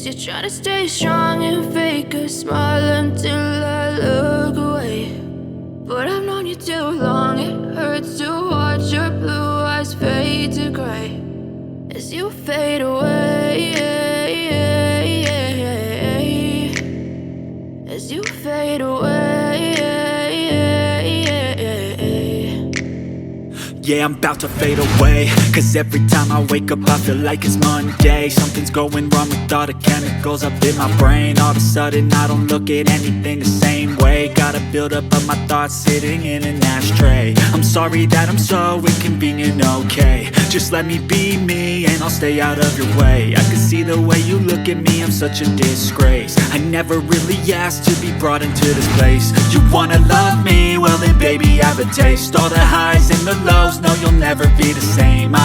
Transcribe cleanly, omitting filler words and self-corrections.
Guess you're trying to stay strong and fake a smile until I look away. But I've known you too long, it hurts to watch your blue eyes fade to gray as you fade away, as you fade away. Yeah, I'm about to fade away, cause every time I wake up I feel like it's Monday. Something's going wrong with all the chemicals up in my brain. All of a sudden I don't look at anything the same way. Got a buildup of my thoughts sitting in an ashtray. I'm sorry that I'm so inconvenient, okay. Just let me be me and I'll stay out of your way. I can see the way you look at me, I'm such a disgrace. I never really asked to be brought into this place. You wanna love me? Well then baby, have a taste. All the highs and the lows, no, you'll never be the same.